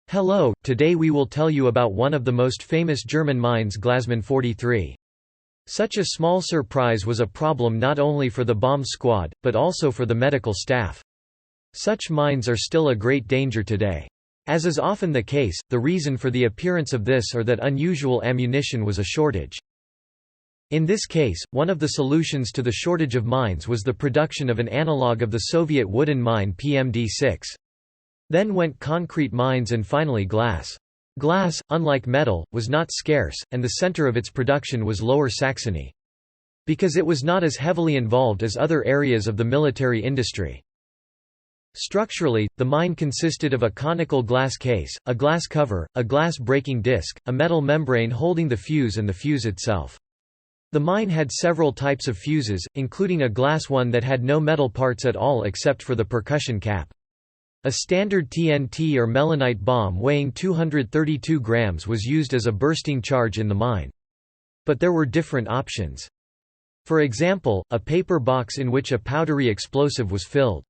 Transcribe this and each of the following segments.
Hello, today we will tell you about one of the most famous German mines, Glasmine 43. Such a small surprise was a problem not only for the bomb squad, but also for the medical staff. Such mines are still a great danger today. As is often the case, the reason for the appearance of this or that unusual ammunition was a shortage. In this case, one of the solutions to the shortage of mines was the production of an analogue of the Soviet wooden mine PMD-6. Then went concrete mines and finally glass. Glass, unlike metal, was not scarce, and the center of its production was Lower Saxony. Because it was not as heavily involved as other areas of the military industry. Structurally, the mine consisted of a conical glass case, a glass cover, a glass breaking disc, a metal membrane holding the fuse and the fuse itself. The mine had several types of fuses, including a glass one that had no metal parts at all except for the percussion cap. A standard TNT or melanite bomb weighing 232 grams was used as a bursting charge in the mine. But there were different options. For example, a paper box in which a powdery explosive was filled.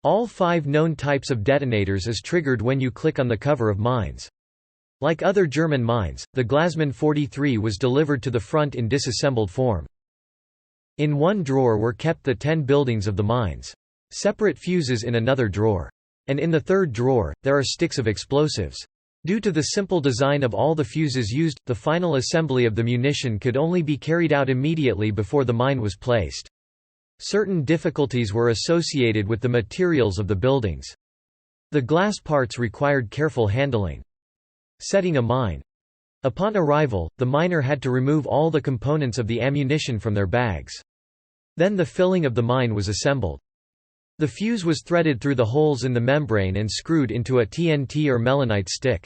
All 5 known types of detonators is triggered when you click on the cover of mines. Like other German mines, the Glasmine 43 was delivered to the front in disassembled form. In one drawer were kept the 10 buildings of the mines. Separate fuses in another drawer. And in the third drawer, there are sticks of explosives. Due to the simple design of all the fuses used, the final assembly of the munition could only be carried out immediately before the mine was placed. Certain difficulties were associated with the materials of the buildings. The glass parts required careful handling. Setting a mine. Upon arrival, the miner had to remove all the components of the ammunition from their bags. Then the filling of the mine was assembled. The fuse was threaded through the holes in the membrane and screwed into a TNT or melanite stick.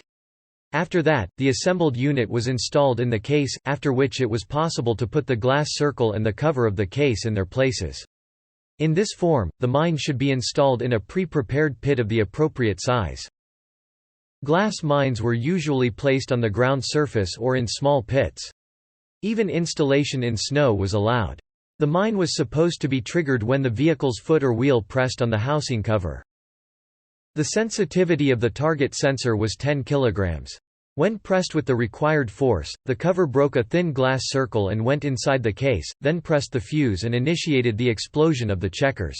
After that, the assembled unit was installed in the case, after which it was possible to put the glass circle and the cover of the case in their places. In this form, the mine should be installed in a pre-prepared pit of the appropriate size. Glass mines were usually placed on the ground surface or in small pits. Even installation in snow was allowed. The mine was supposed to be triggered when the vehicle's foot or wheel pressed on the housing cover. The sensitivity of the target sensor was 10 kg. When pressed with the required force, the cover broke a thin glass circle and went inside the case, then pressed the fuse and initiated the explosion of the checkers.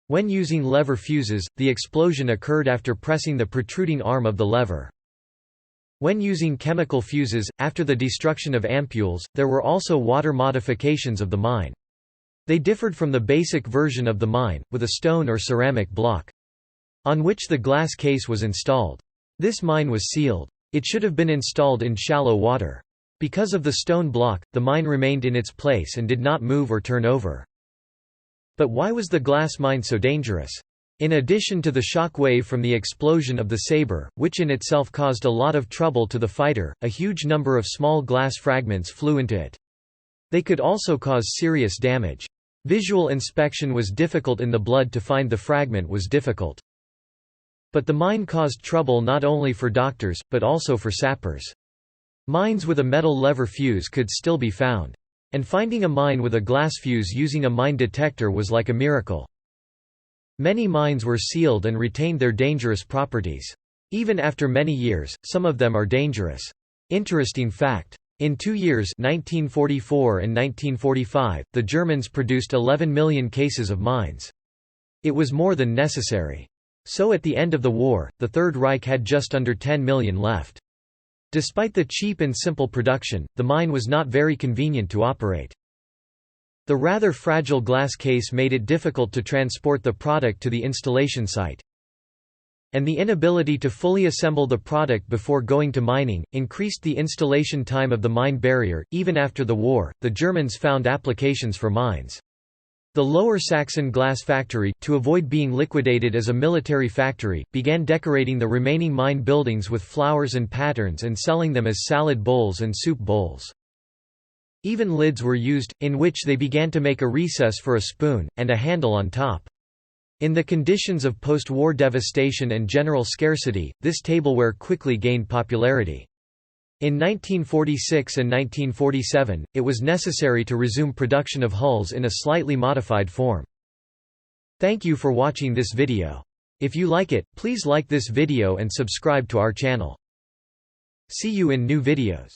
When using lever fuses, the explosion occurred after pressing the protruding arm of the lever. When using chemical fuses, after the destruction of ampules, there were also water modifications of the mine. They differed from the basic version of the mine, with a stone or ceramic block, on which the glass case was installed. This mine was sealed. It should have been installed in shallow water. Because of the stone block, the mine remained in its place and did not move or turn over. But why was the glass mine so dangerous? In addition to the shock wave from the explosion of the saber, which in itself caused a lot of trouble to the fighter, a huge number of small glass fragments flew into it. They could also cause serious damage. Visual inspection was difficult, in the blood to find the fragment was difficult. But the mine caused trouble not only for doctors, but also for sappers. Mines with a metal lever fuse could still be found. And finding a mine with a glass fuse using a mine detector was like a miracle. Many mines were sealed and retained their dangerous properties. Even after many years, some of them are dangerous. Interesting fact. In 2 years, 1944 and 1945, the Germans produced 11 million cases of mines. It was more than necessary. So at the end of the war, the Third Reich had just under 10 million left. Despite the cheap and simple production, the mine was not very convenient to operate. The rather fragile glass case made it difficult to transport the product to the installation site. And the inability to fully assemble the product before going to mining increased the installation time of the mine barrier. Even after the war, the Germans found applications for mines. The Lower Saxon glass factory, to avoid being liquidated as a military factory, began decorating the remaining mine buildings with flowers and patterns and selling them as salad bowls and soup bowls. Even lids were used, in which they began to make a recess for a spoon, and a handle on top. In the conditions of post-war devastation and general scarcity, this tableware quickly gained popularity. In 1946 and 1947, it was necessary to resume production of hulls in a slightly modified form. Thank you for watching this video. If you like it, please like this video and subscribe to our channel. See you in new videos.